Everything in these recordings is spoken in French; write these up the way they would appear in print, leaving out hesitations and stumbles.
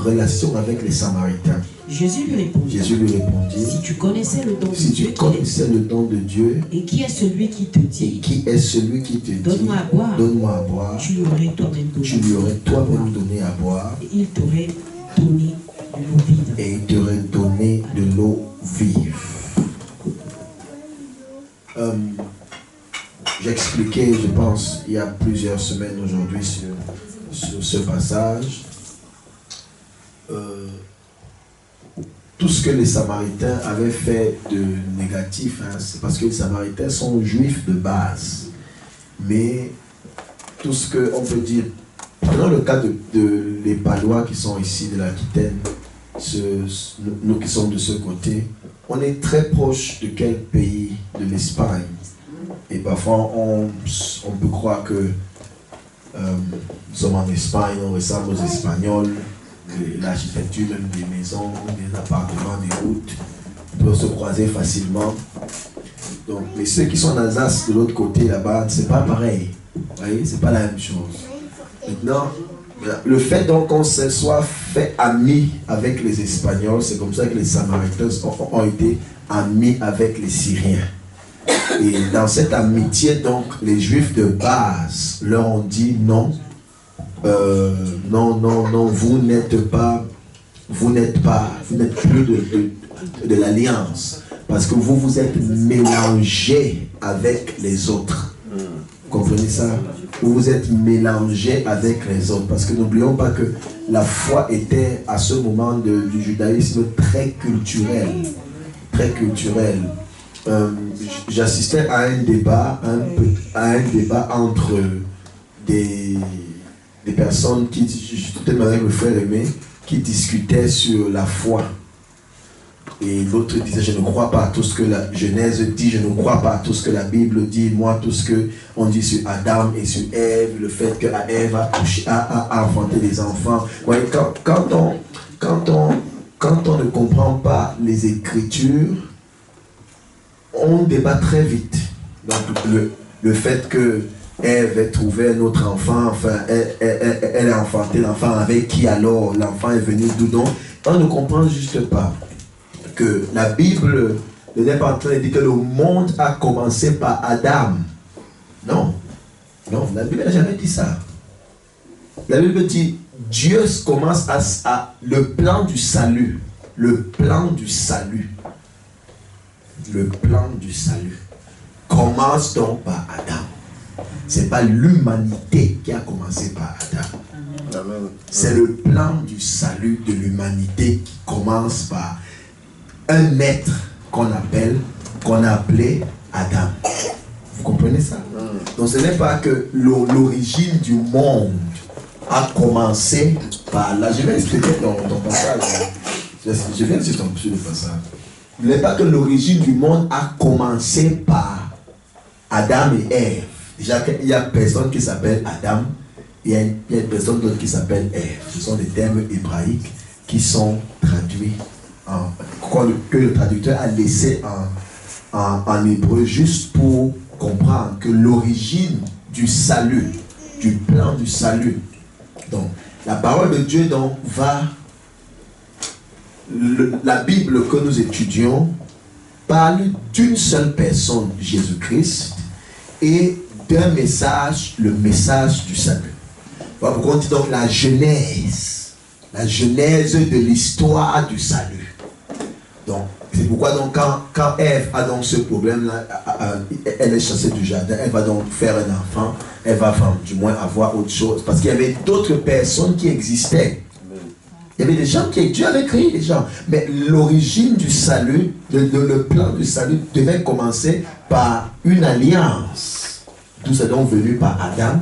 relation avec les Samaritains. Jésus lui répondit, si tu connaissais le don de Dieu, et qui est celui qui te dit, donne-moi à boire, tu lui aurais toi-même donné à boire, et il t'aurait donné de l'eau vive. J'expliquais, je pense, il y a plusieurs semaines aujourd'hui sur ce passage. Tout ce que les Samaritains avaient fait de négatif, c'est parce que les Samaritains sont juifs de base. Mais tout ce qu'on peut dire, dans le cas de les Palois qui sont ici de l'Aquitaine, nous qui sommes de ce côté, on est très proche de quel pays? De l'Espagne. Et parfois on peut croire que nous sommes en Espagne, on ressemble aux Espagnols, l'architecture même des maisons, des appartements, des routes, peuvent se croiser facilement. Donc, mais ceux qui sont en Alsace de l'autre côté là-bas, c'est pas pareil. Vous voyez, c'est pas la même chose. Maintenant, le fait donc qu'on se soit fait amis avec les Espagnols, c'est comme ça que les Samaritains ont été amis avec les Syriens. Et dans cette amitié, donc, les Juifs de base leur ont dit non, non, vous n'êtes plus de l'alliance, parce que vous êtes mélangés avec les autres. Vous comprenez ça? Vous êtes mélangés avec les autres, parce que n'oublions pas que la foi était à ce moment du judaïsme très culturel. Très culturel. J'assistais à un débat entre des personnes qui, j'étais avec le frère aimé, qui discutaient sur la foi. Et l'autre disait, je ne crois pas à tout ce que la Genèse dit, je ne crois pas à tout ce que la Bible dit, moi tout ce qu'on dit sur Adam et sur Ève, le fait que Ève a enfanté des enfants. Ouais, quand on ne comprend pas les Écritures, on débat très vite. Donc le fait que Ève ait trouvé un autre enfant, enfin elle a enfanté l'enfant, avec qui alors l'enfant est venu d'où donc? On ne comprend juste pas que la Bible n'est pas en train de dire que le monde a commencé par Adam. Non, la Bible n'a jamais dit ça. La Bible dit Dieu commence à le plan du salut. Le plan du salut commence donc par Adam. C'est pas l'humanité qui a commencé par Adam. C'est le plan du salut de l'humanité qui commence par un être qu'on a appelé Adam. Vous comprenez ça? Donc ce n'est pas que l'origine du monde a commencé par là. Je vais expliquer ton passage. Je viens de sur le passage. Ce n'est pas que l'origine du monde a commencé par Adam et Ève. Déjà, il y a personne qui s'appelle Adam, il y a une personne d'autre qui s'appelle Ève. Ce sont des termes hébraïques qui sont traduits que le traducteur a laissé en hébreu juste pour comprendre que l'origine du salut, du plan du salut. Donc, la parole de Dieu donc la Bible que nous étudions parle d'une seule personne, Jésus-Christ, et d'un message, le message du salut. Voilà pourquoi on dit donc la genèse de l'histoire du salut. Donc, c'est pourquoi donc quand Ève a donc ce problème-là, elle est chassée du jardin, elle va donc faire un enfant, elle va du moins avoir autre chose, parce qu'il y avait d'autres personnes qui existaient. Il y avait des gens qui Dieu avait créé des gens, mais l'origine du salut, le plan du salut devait commencer par une alliance. Tout c'est donc venu par Adam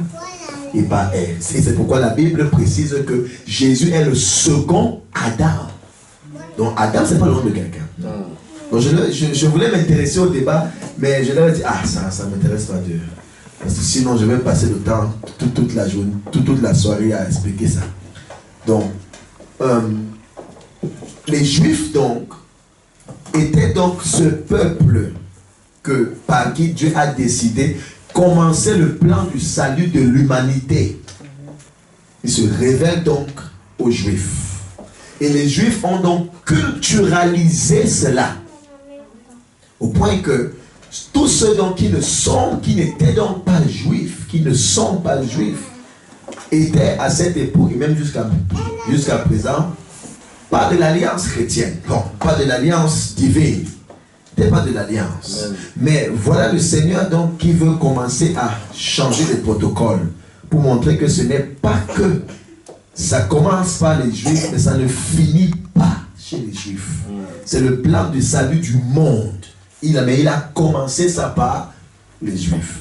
et par Ève. Et c'est pourquoi la Bible précise que Jésus est le second Adam. Donc Adam, c'est pas le nom de quelqu'un. Donc je voulais m'intéresser au débat, mais je leur ai dit, ça ne m'intéresse pas Dieu. Parce que sinon je vais passer le temps, toute la journée, toute la soirée à expliquer ça. Donc, les Juifs donc étaient donc ce peuple par qui Dieu a décidé commencer le plan du salut de l'humanité. Il se révèle donc aux Juifs. Et les Juifs ont donc culturalisé cela. Au point que tous ceux donc qui n'étaient donc pas juifs, qui ne sont pas juifs, étaient à cette époque, et même jusqu'à présent, pas de l'alliance chrétienne, non, pas de l'alliance divine, c'était pas de l'alliance. Mais voilà le Seigneur donc qui veut commencer à changer les protocoles pour montrer que ce n'est pas que ça commence par les Juifs, mais ça ne finit pas chez les Juifs. C'est le plan du salut du monde. Il a commencé ça par les Juifs.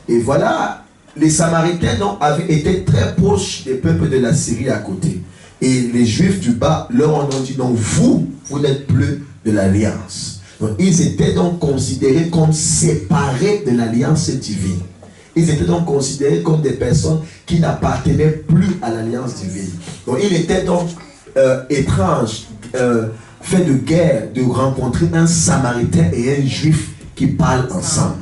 Et voilà, les Samaritains donc, avaient été très proches des peuples de la Syrie à côté. Et les Juifs du bas leur ont dit, non, vous n'êtes plus de l'alliance. Donc ils étaient donc considérés comme séparés de l'alliance divine. Ils étaient donc considérés comme des personnes qui n'appartenaient plus à l'alliance divine. Donc il était donc étrange, fait de guerre, de rencontrer un Samaritain et un Juif qui parlent ensemble.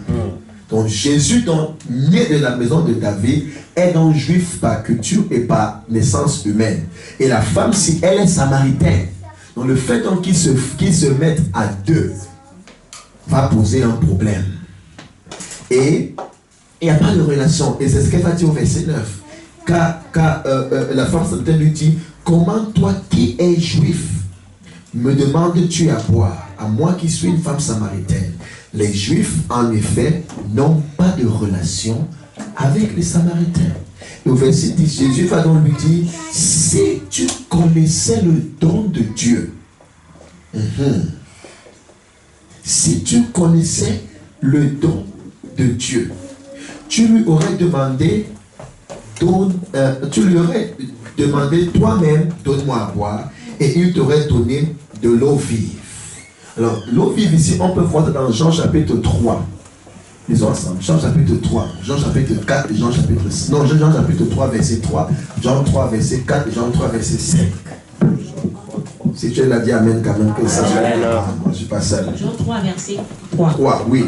Donc Jésus, donc, né de la maison de David, est donc juif par culture et par naissance humaine. Et la femme, si elle est samaritaine, donc le fait donc qu'ils se mettent à deux va poser un problème. Et il n'y a pas de relation. Et c'est ce qu'elle va dire au verset 9. Car la femme samaritaine lui dit, comment toi qui es juif me demandes-tu à boire, à moi qui suis une femme samaritaine? Les Juifs, en effet, n'ont pas de relation avec les Samaritains. Et au verset 10, Jésus va donc lui dire, si tu connaissais le don de Dieu, si tu connaissais le don de Dieu, tu lui aurais demandé, toi-même, donne-moi à boire, et il t'aurait donné de l'eau vive. Alors, l'eau vive ici, on peut voir dans Jean chapitre 3. Lisons ensemble. Jean chapitre 3, Jean chapitre 4 et Jean chapitre 6. Non, Jean chapitre 3, verset 3, Jean 3, verset 4 et Jean 3, verset 5. Si tu l'as dit, amen, quand même, que ça soit. Je ne suis pas seul. Jean 3, verset 3. 3, oui.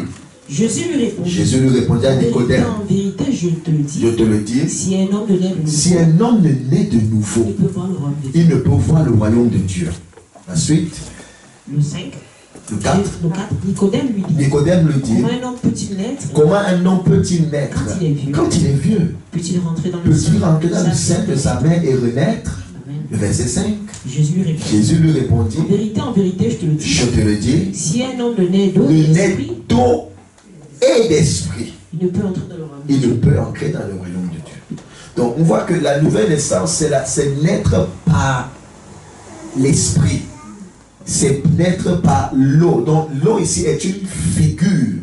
Jésus lui répondit à Nicodème. En vérité, je te le dis. Si un homme ne naît de nouveau, il ne peut voir le royaume de Dieu. La suite. Le 5. Le 4. Nicodème lui dit. Comment un homme peut-il naître quand il est vieux? Peut-il rentrer dans le sein de sa mère et renaître? Le verset 5. Jésus lui répondit. En vérité, je te le dis. Si un homme ne naît d'eau et d'esprit, il ne peut entrer dans le royaume de Dieu. Donc on voit que la nouvelle naissance, c'est naître par l'esprit. C'est naître par l'eau. Donc l'eau ici est une figure.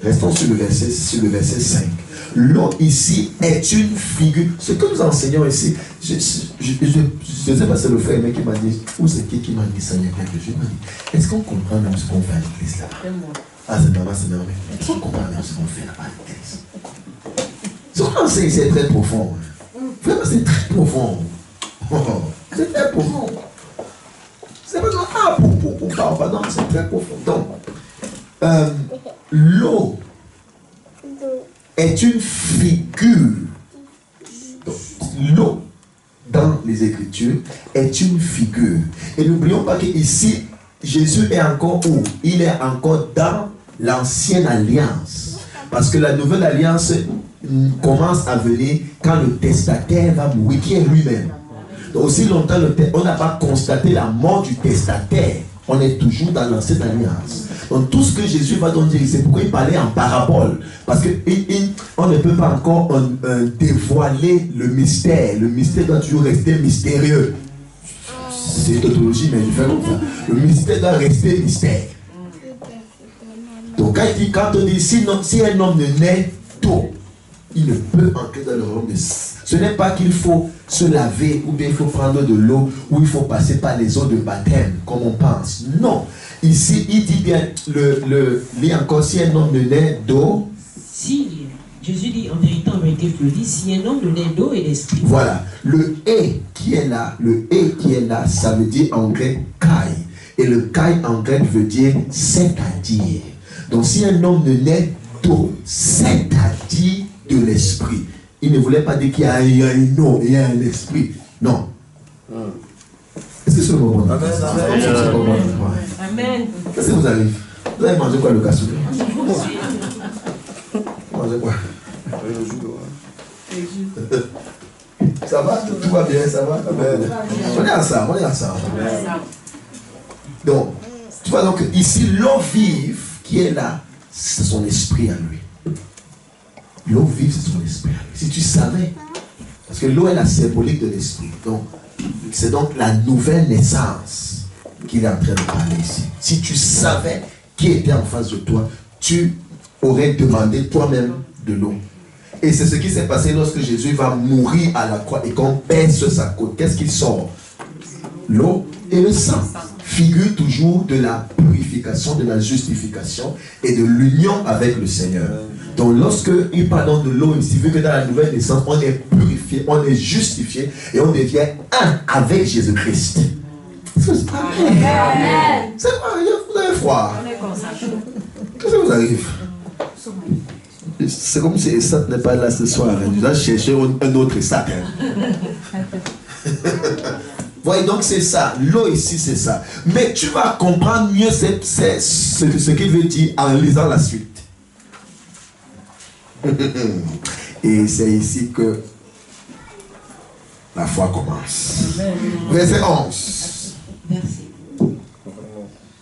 Restons sur le verset 5. L'eau ici est une figure. Ce que nous enseignons ici, je ne sais pas, c'est le frère mais qui m'a dit, ou c'est qui m'a dit ça il y a quelques jours, il m'a dit, est-ce qu'on comprend même ce qu'on fait à l'église là-bas? Ah, c'est normal. Est-ce qu'on comprend même ce qu'on fait là-bas à l'église? Ce qu'on enseigne, c'est très profond. Vraiment, c'est très profond. C'est très profond. C'est pas pardon, c'est très profond. Donc, l'eau est une figure. Donc, l'eau, dans les Écritures, est une figure. Et n'oublions pas qu'ici, Jésus est encore où? Il est encore dans l'ancienne alliance. Parce que la nouvelle alliance commence à venir quand le testataire va mourir, qui est lui-même. Donc aussi longtemps, on n'a pas constaté la mort du testataire. On est toujours dans l'ancienne alliance. Donc tout ce que Jésus va donc dire, c'est pourquoi il parlait en parabole. Parce qu'on ne peut pas encore dévoiler le mystère. Le mystère doit toujours rester mystérieux. C'est une tautologie, mais je fais comme ça. Le mystère doit rester mystère. Donc quand on dit si un homme ne naît d'eau, il ne peut entrer dans le royaume de Dieu. Ce n'est pas qu'il faut se laver ou bien il faut prendre de l'eau ou il faut passer par les eaux de baptême comme on pense. Non. Ici, il dit bien, lit encore, si un homme ne naît d'eau. Si, Jésus dit en vérité, je te le dis, si un homme ne naît d'eau et d'esprit. Voilà. Le et qui est là, ça veut dire en grec kai. Et le kai en grec veut dire c'est-à-dire. Donc si un homme ne naît d'eau, c'est-à-dire de l'esprit. Il ne voulait pas dire qu'il y a une eau et il y a un esprit. Non. Est-ce Amen. Qu'est-ce qui vous arrive? Vous avez mangé quoi le cassoulet? Vous mangez quoi? Ça va? Tout va bien, ça va? On est ensemble, on est ensemble. Donc, tu vois donc ici, l'eau vive qui est là, c'est son esprit à lui. L'eau vive, c'est son esprit à lui. Si tu savais, parce que l'eau est la symbolique de l'esprit. Donc, c'est donc la nouvelle naissance qu'il est en train de parler ici. Si tu savais qui était en face de toi, tu aurais demandé toi-même de l'eau. Et c'est ce qui s'est passé lorsque Jésus va mourir à la croix et qu'on pèse sa côte. Qu'est-ce qui sort? L'eau et le sang. Figure toujours de la purification, de la justification et de l'union avec le Seigneur. Donc lorsque il parle de l'eau ici, vu que dans la nouvelle naissance, on est purifié, on est justifié et on devient un avec Jésus-Christ. C'est pas vrai. C'est pas vrai, vous avez froid. Qu'est-ce qui vous arrive? C'est comme si Esat n'est pas là ce soir. Tu dois chercher un autre Esat. Voyez, donc c'est ça. L'eau ici, c'est ça. Mais tu vas comprendre mieux ce qu'il veut dire en lisant la suite. Et c'est ici que la foi commence. Verset 11.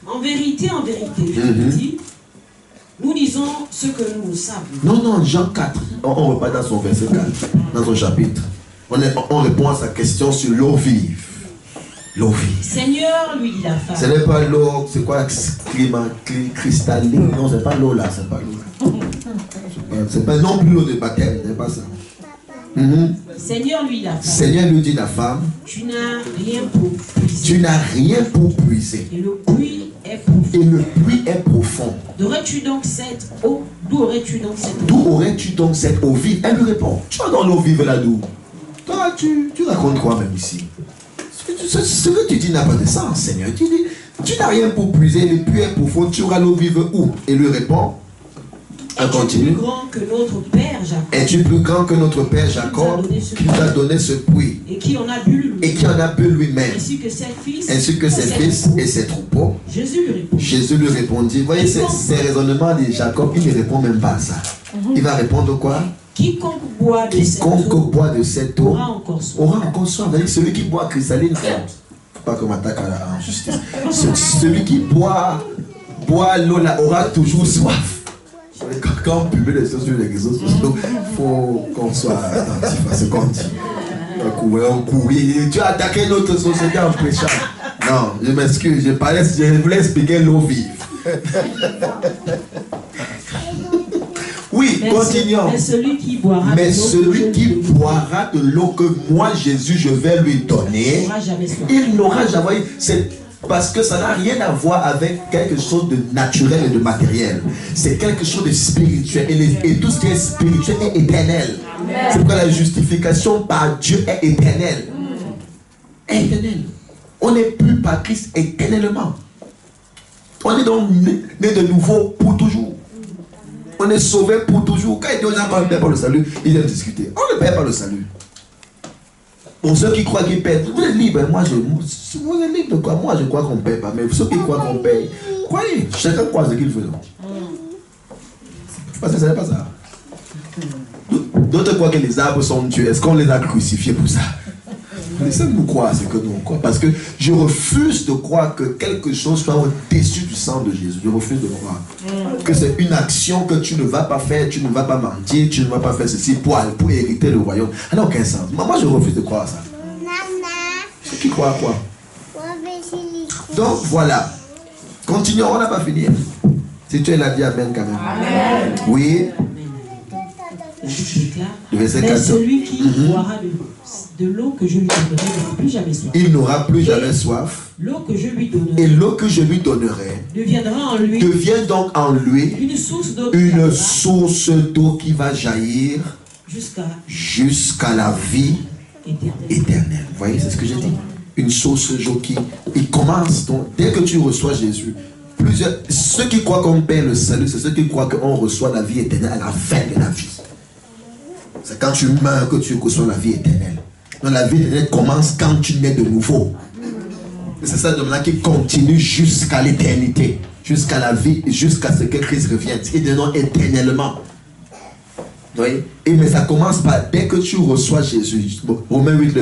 En vérité, je vous dis, nous disons ce que nous savons. Non, Jean 4. On repart dans son verset 4, dans son chapitre. On répond à sa question sur l'eau vive. L'eau vive. Seigneur, lui dit la femme. Ce n'est pas l'eau, c'est quoi, cristalline? Non, c'est pas l'eau là, c'est pas l'eau là. C'est pas non plus l'eau de baptême, c'est pas ça. Seigneur, lui dit la femme. Seigneur lui dit la femme. Tu n'as rien pour puiser. Tu n'as rien pour puiser. Et le puits est profond. Et le puits est profond. D'où aurais-tu donc cette eau? D'où aurais-tu donc cette eau? D'où aurais-tu donc cette eau vive? Elle lui répond. Tu vas dans l'eau vive là d'où? Toi, tu racontes quoi même ici? Ce que tu dis n'a pas de sens, Seigneur. Tu dis, tu n'as rien pour puiser, le puits est profond, tu auras l'eau vive où? Et lui répond. Es-tu plus grand que notre père Jacob? Es-tu plus grand que notre père Jacob qui nous a donné ce puits? Et qui en a bu lui-même? Et qui en a bu lui-même? Ainsi que ses fils, et ses troupeaux. Jésus lui répondit. Vous voyez, ces raisonnements de Jacob, il ne répond même pas à ça. Il va répondre quoi? Quiconque boit de cette eau aura encore soif. Celui qui boit cristalline, faut pas qu'on m'attaque en justice. Celui qui boit l'eau là aura toujours soif. Quand on publie les choses sur les réseaux sociaux, il faut qu'on soit attentif à ce qu'on dit. On courir. Tu as attaqué notre société en prêchant. Non, je m'excuse, je voulais expliquer l'eau vive. Oui, continuons. Mais celui qui boira de l'eau que moi, Jésus, je vais lui donner, il n'aura jamais. C'est parce que ça n'a rien à voir avec quelque chose de naturel et de matériel. C'est quelque chose de spirituel. Et tout ce qui est spirituel est éternel. C'est pourquoi la justification par Dieu est éternelle. Éternelle. On n'est plus par Christ éternellement. On est donc né de nouveau pour toujours. On est sauvé pour toujours. Quand il dit aux gens qu'on ne paie pas le salut, ils aiment discuter. On ne paie pas le salut. Pour ceux qui croient qu'ils paient, vous êtes libres. Vous êtes libres de quoi? Moi, je crois qu'on ne paie pas. Mais ceux qui croient qu'on paye, croyez. Chacun croit ce qu'il veut. Parce que ce n'est pas ça. D'autres croient que les arbres sont Dieu. Est-ce qu'on les a crucifiés pour ça? Laissez-nous croire ce que nous croyons. Parce que je refuse de croire que quelque chose soit au-dessus du sang de Jésus. Je refuse de croire que c'est une action que tu ne vas pas faire, tu ne vas pas mentir, tu ne vas pas faire ceci pour hériter le royaume. Ça n'a aucun sens. Moi, je refuse de croire ça. Ceux qui croient à quoi? Donc, voilà. Continuons, on n'a pas fini. Si tu es là, dis Amen quand même. Amen. Oui. Mais celui qui boira de l'eau que je lui donnerai n'aura plus jamais soif. Il n'aura plus jamais soif. L'eau que je lui donnerai. Et l'eau que je lui donnerai devient donc en lui une source d'eau qui va jaillir jusqu'à la vie éternelle. Vous voyez, c'est ce que j'ai dit. Une source d'eau qui commence. Donc, dès que tu reçois Jésus, ceux qui croient qu'on paie le salut, c'est ceux qui croient qu'on reçoit la vie éternelle à la fin de la vie. C'est quand tu meurs que tu reçois la vie éternelle. Donc la vie éternelle commence quand tu nais de nouveau. C'est ça de qui continue jusqu'à l'éternité, jusqu'à la vie, jusqu'à ce que Christ revienne, et de non éternellement. Oui. Et mais ça commence par dès que tu reçois Jésus. Romains 10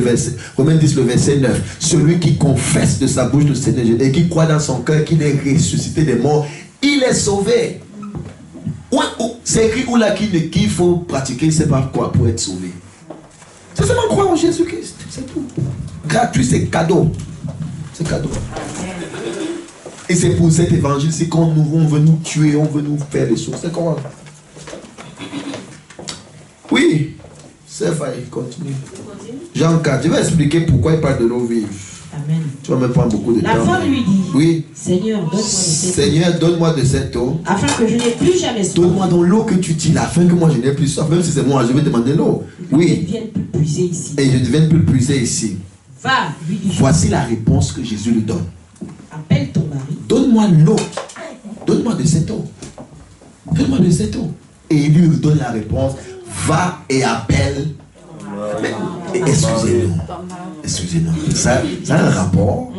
le verset 9. Celui qui confesse de sa bouche le Seigneur Jésus et qui croit dans son cœur qu'il est ressuscité des morts, il est sauvé. C'est écrit où là qu'il faut pratiquer, c'est pas quoi pour être sauvé. C'est seulement croire en Jésus-Christ, c'est tout. Gratuit, c'est cadeau. C'est cadeau. Et c'est pour cet évangile, c'est quand on veut nous tuer, on veut nous faire des choses. C'est comment? Oui, c'est failli, continue. Jean 4, je vais expliquer pourquoi il parle de l'eau vive. Amen. Tu vas me prendre beaucoup de temps. La femme lui dit, oui. Seigneur, donne-moi de cette eau. Afin que je n'ai plus jamais soif. Donne-moi donc l'eau que tu dis, afin que moi je n'ai plus soif. Même si c'est moi, je vais demander l'eau. Oui. Et je ne vienne plus puiser ici. Et je ne vienne plus puiser ici. Va, lui dit. Voici la réponse que Jésus lui donne. Appelle ton mari. Donne-moi l'eau. Donne-moi de cette eau. Donne-moi de cette eau. Et il lui donne la réponse. Va et appelle. Mais, excusez-nous. Excusez-nous. Ça a un rapport.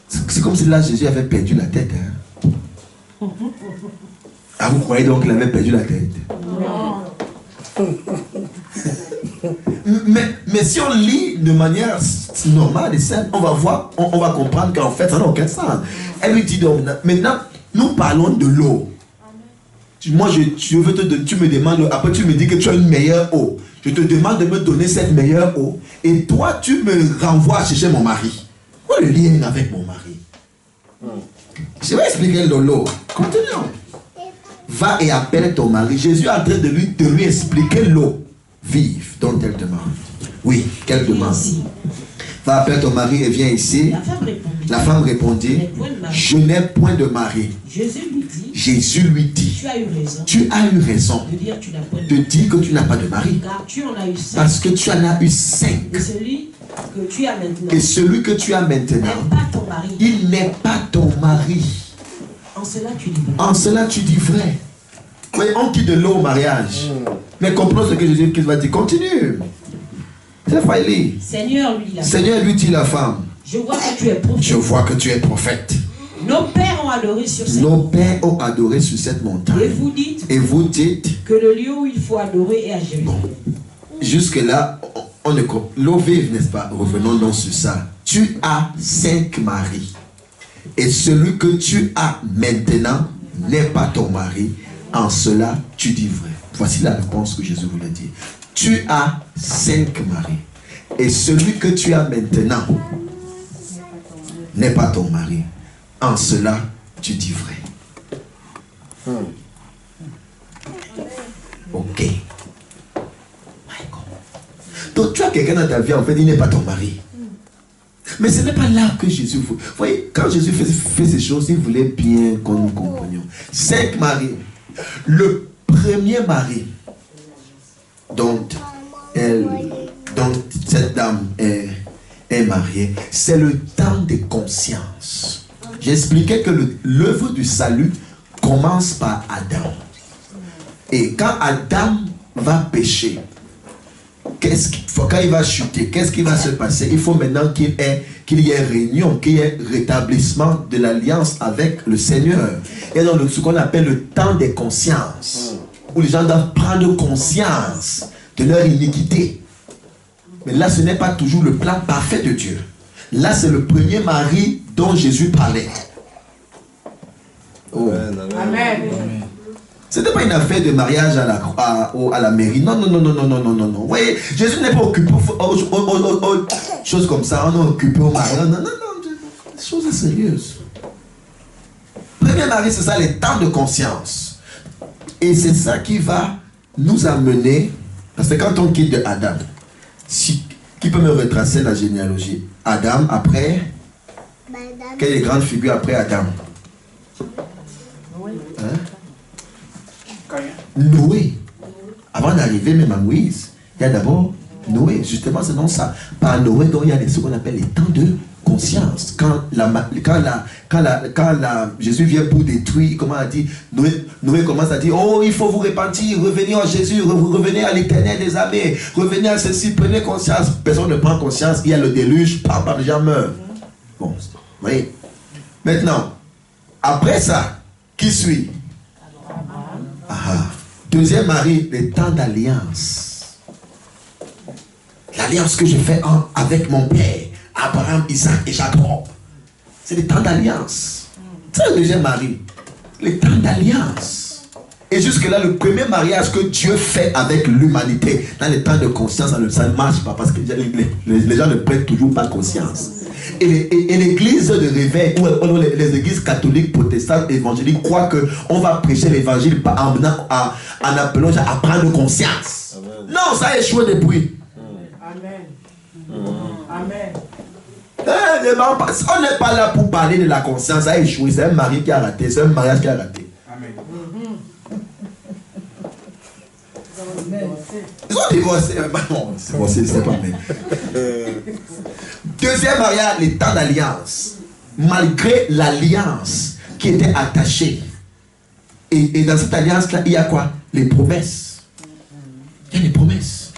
C'est comme si là Jésus avait perdu la tête. Hein? Ah, vous croyez donc qu'il avait perdu la tête? Mais si on lit de manière normale et simple, on va voir, on va comprendre qu'en fait ça n'a aucun sens. Elle lui dit donc, maintenant, nous parlons de l'eau. Moi, je veux tu me demandes, après tu me dis que tu as une meilleure eau. Je te demande de me donner cette meilleure eau. Et toi, tu me renvoies à chercher mon mari. Quoi le lien avec mon mari? Je vais expliquer l'eau. Continuons. Va et appelle ton mari. Jésus est en train de lui expliquer l'eau vive dont elle demande. Oui, qu'elle demande. Va appeler ton mari et viens ici. La femme répondit, je n'ai point de mari. Jésus lui dit, tu as eu raison de dire que tu n'as pas de mari. Parce que tu en as eu 5. Et celui que tu as maintenant, il n'est pas ton mari. En cela tu dis vrai. Oui, on quitte de l'eau au mariage. Mais comprenons ce que Jésus va dire. Continue. C'est failli. Seigneur lui dit la femme. Je vois que tu es prophète. Nos pères ont adoré sur cette montagne. Et vous dites que le lieu où il faut adorer est à Jérusalem. Bon. Jusque-là, l'eau vive, n'est-ce pas? Revenons donc sur ça. Tu as 5 maris. Et celui que tu as maintenant n'est pas ton mari. En cela, tu dis vrai. Voici la réponse que Jésus voulait dire. Tu as 5 maris. Et celui que tu as maintenant n'est pas ton mari. En cela, tu dis vrai. Ok. Donc tu as quelqu'un dans ta vie, en fait, il n'est pas ton mari. Mais ce n'est pas là que Jésus veut. Vous voyez, quand Jésus fait ces choses, il voulait bien qu'on nous comprenions. 5 maris. Le premier mari dont cette dame est mariée, c'est le temps de conscience. J'expliquais que l'œuvre du salut commence par Adam. Et quand Adam va pécher, quand il va chuter, qu'est-ce qui va se passer? Il faut maintenant qu'il y ait réunion, qu'il y ait rétablissement de l'alliance avec le Seigneur. Et dans ce qu'on appelle le temps des consciences, où les gens doivent prendre conscience de leur iniquité. Mais là, ce n'est pas toujours le plan parfait de Dieu. Là, c'est le premier mari dont Jésus parlait. Oh. Amen. Ce n'est pas une affaire de mariage à la mairie. Non. Vous voyez, Jésus n'est pas occupé aux choses comme ça. On est occupé au mariage. Non. Les choses sérieuses. Premier mari, c'est ça, les temps de conscience. Et c'est ça qui va nous amener. Parce que quand on quitte de Adam, qui peut me retracer la généalogie? Adam, après. Quelle est la grande figure après Adam? Hein? Noé. Avant d'arriver même à Moïse, il y a d'abord Noé, justement, c'est non ça. Par Noé, donc il y a ce qu'on appelle les temps de conscience. Quand Jésus vient pour détruire, comment a dit, Noé commence à dire, oh, il faut vous repentir, revenir à Jésus, revenez à l'Éternel des armées, revenez à ceci, prenez conscience. Personne ne prend conscience, il y a le déluge, pam, les gens meurent. Bon, vous voyez. Maintenant, après ça, qui suit? Deuxième mari, les temps d'alliance. L'alliance que je fais avec mon père, Abraham, Isaac et Jacob. C'est les temps d'alliance. C'est le deuxième mari. Les temps d'alliance. Et jusque-là, le premier mariage que Dieu fait avec l'humanité, dans les temps de conscience, ça ne marche pas parce que les gens ne prennent toujours pas conscience. Et l'église de réveil, ou les églises catholiques, protestantes, évangéliques, croient qu'on va prêcher l'évangile en appelant à prendre conscience. Amen. Non, ça a échoué depuis. Amen. Amen. On n'est pas là pour parler de la conscience, ça a échoué. C'est un mari qui a raté, c'est un mariage qui a raté. Amen. Ils ont divorcé. Non, c'est pas même. Deuxième mariage, les temps d'alliance. Malgré l'alliance qui était attachée. Et dans cette alliance-là, il y a quoi? Les promesses. Il y a les promesses.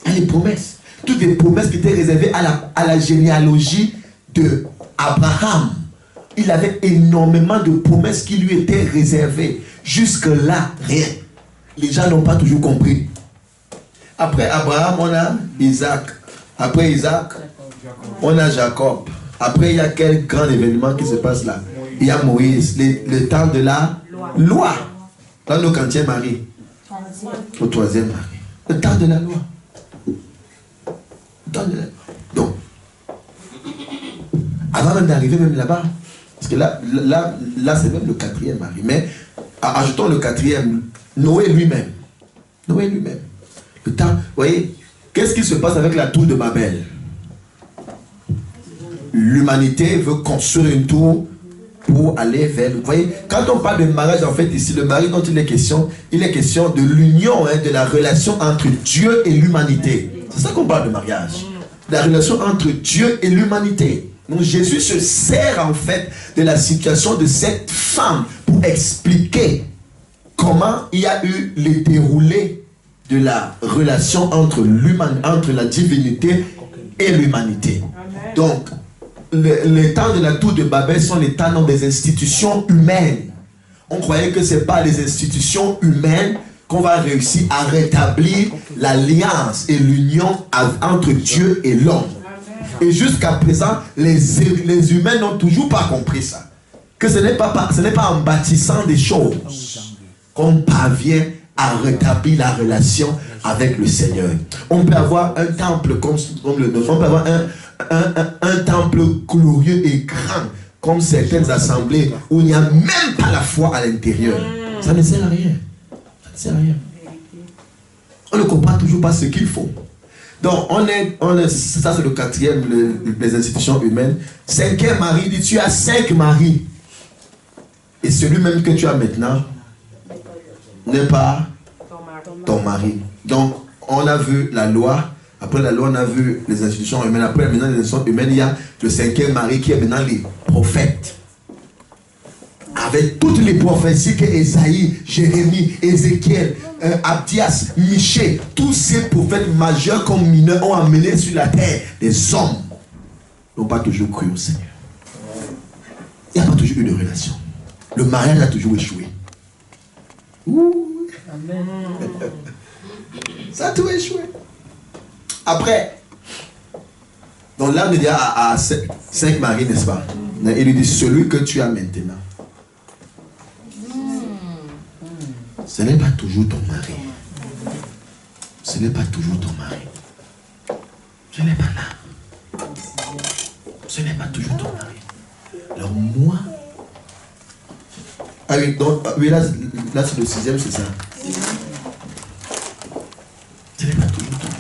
Il y a les promesses. Toutes les promesses qui étaient réservées à la généalogie de Abraham. Il avait énormément de promesses qui lui étaient réservées. Jusque-là, rien. Les gens n'ont pas toujours compris. Après Abraham, on a Isaac. Après Isaac, on a Jacob. Après, il y a quel grand événement qui se passe là? Il y a Moïse, le temps de la loi. Dans le quantième mari. Au troisième mari. Le temps de la loi. Donc, avant même d'arriver même là-bas, parce que là c'est même le quatrième mari. Mais ajoutons le quatrième, Noé lui-même. Noé lui-même. Le temps, vous voyez, qu'est-ce qui se passe avec la tour de Babel? L'humanité veut construire une tour pour aller vers... Vous voyez, quand on parle de mariage, en fait, ici, le mari dont il est question de l'union, de la relation entre Dieu et l'humanité. C'est ça qu'on parle de mariage. La relation entre Dieu et l'humanité. Donc Jésus se sert en fait de la situation de cette femme pour expliquer comment il y a eu le déroulé de la relation entre la divinité et l'humanité. Donc, les temps de la tour de Babel sont les temps des institutions humaines. On croyait que ce n'est pas les institutions humaines qu'on va réussir à rétablir l'alliance et l'union entre Dieu et l'homme. Et jusqu'à présent, les humains n'ont toujours pas compris ça. Que ce n'est pas en bâtissant des choses qu'on parvient à rétablir la relation avec le Seigneur. On peut avoir un temple comme le nôtre. On peut avoir un temple glorieux et grand comme certaines assemblées où il n'y a même pas la foi à l'intérieur. Ça ne sert à rien. Ça ne sert à rien. On ne comprend toujours pas ce qu'il faut. Donc, ça c'est le quatrième, les institutions humaines. Cinquième mari, dit tu as 5 maris. Et celui même que tu as maintenant n'est pas ton mari. Donc, on a vu la loi. Après la loi, on a vu les institutions humaines. Après maintenant les institutions humaines, il y a le 5e mari qui est maintenant les prophètes. Avec toutes les prophéties que Esaïe, Jérémie, Ézéchiel, Abdias, Michée, tous ces prophètes majeurs comme mineurs ont amené sur la terre des hommes n'ont pas toujours cru au Seigneur. Il n'y a pas toujours eu de relation. Le mariage a toujours échoué. Amen. Ça a tout échoué. Après, donc là on est déjà à 5 maris, n'est-ce pas? Il lui dit celui que tu as maintenant. Ce n'est pas toujours ton mari. Ce n'est pas toujours ton mari. Ce n'est pas là. Ce n'est pas toujours ton mari. Alors moi... Ah oui, donc, oui là c'est le 6e, c'est ça. Ce n'est pas toujours ton mari.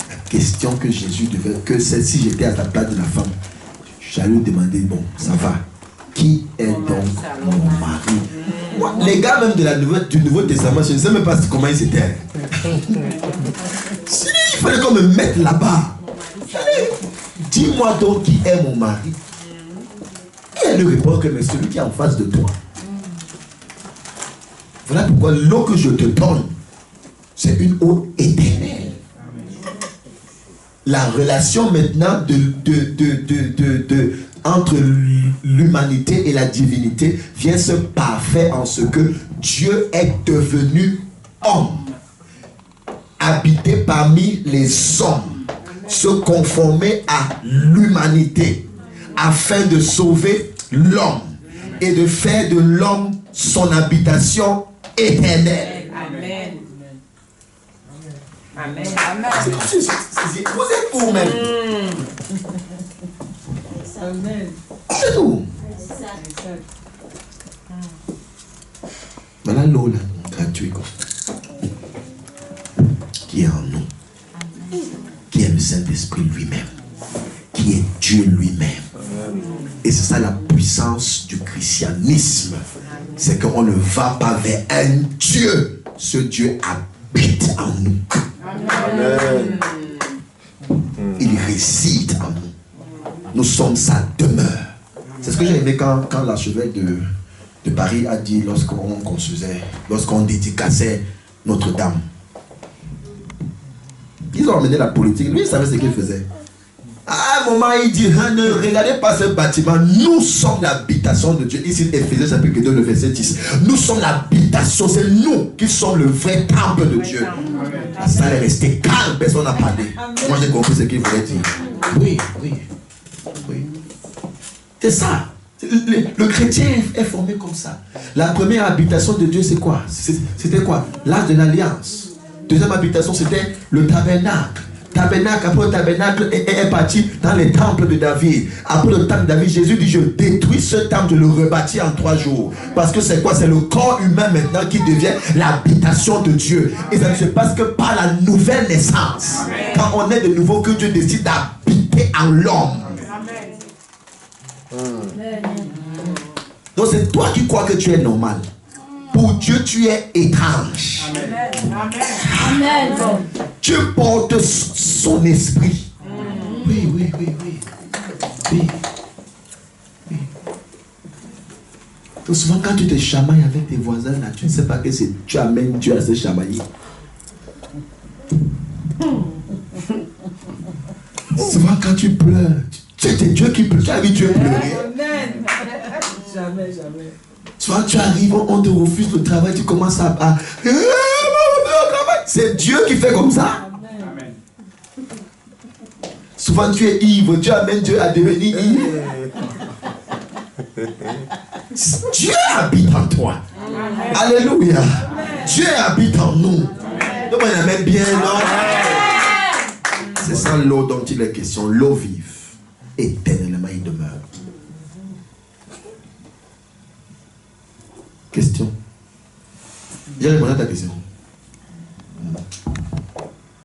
La question que Jésus devait... si j'étais à la place de la femme, j'allais lui demander, bon, ça va. Qui est donc mon mari? Moi, les gars même du Nouveau Testament, je ne sais même pas comment ils étaient. Il fallait qu'on me mette là-bas. Dis-moi donc qui est mon mari. Et elle lui répond que mais celui qui est en face de toi. Voilà pourquoi l'eau que je te donne, c'est une eau éternelle. La relation maintenant entre l'humanité et la divinité vient se parfaire en ce que Dieu est devenu homme, habité parmi les hommes, se conformer à l'humanité afin de sauver l'homme et de faire de l'homme son habitation éternelle. Amen. Amen. Vous êtes vous-même. Amen. C'est tout. Voilà l'eau là, gratuite, qui est en nous, qui est le Saint-Esprit lui-même, qui est Dieu lui-même. Et c'est ça la puissance du christianisme. C'est qu'on ne va pas vers un Dieu. Ce Dieu habite en nous. Amen. Il réside en nous. Nous sommes sa demeure. C'est ce que j'ai aimé quand l'archevêque de Paris a dit lorsqu'on dédicaçait Notre-Dame. Ils ont emmené la politique. Lui, il savait ce qu'il faisait. À un moment, il dit, ne regardez pas ce bâtiment. Nous sommes l'habitation de Dieu. Ici, Éphésiens chapitre 2, le verset 10. Nous sommes l'habitation. C'est nous qui sommes le vrai temple de Dieu. Ça est resté calme. Personne n'a parlé. Moi, j'ai compris ce qu'il voulait dire. Oui. C'est ça. Le chrétien est formé comme ça. La première habitation de Dieu, c'est quoi? C'était quoi? L'Arche de l'Alliance. Deuxième habitation, c'était le tabernacle. Après le tabernacle est parti dans les temples de David. Après le temple de David, Jésus dit, je détruis ce temple, je le rebâtis en 3 jours. Parce que c'est quoi? C'est le corps humain maintenant qui devient l'habitation de Dieu. Et ça ne se passe que par la nouvelle naissance. Quand on est de nouveau, que Dieu décide d'habiter en l'homme. Donc c'est toi qui crois que tu es normal. Pour Dieu, tu es étrange. Amen. Dieu porte son esprit. Oui. Donc souvent quand tu te chamailles avec tes voisins là, tu ne sais pas que c'est tu amènes Dieu à se chamailler. Souvent quand tu pleures, c'est Dieu qui pleure. Tu as vu Dieu pleurer. Amen. Jamais. Souvent tu arrives, on te refuse le travail, tu commences à c'est Dieu qui fait comme ça. Amen. Souvent tu es ivre, tu amènes Dieu à devenir ivre. Dieu habite en toi. Amen. Alléluia. Amen. Dieu habite en nous. Donc on amène bien, non? C'est ça l'eau dont il est question, l'eau vive. Éternellement il demeure. Question. J'ai répondu à ta question.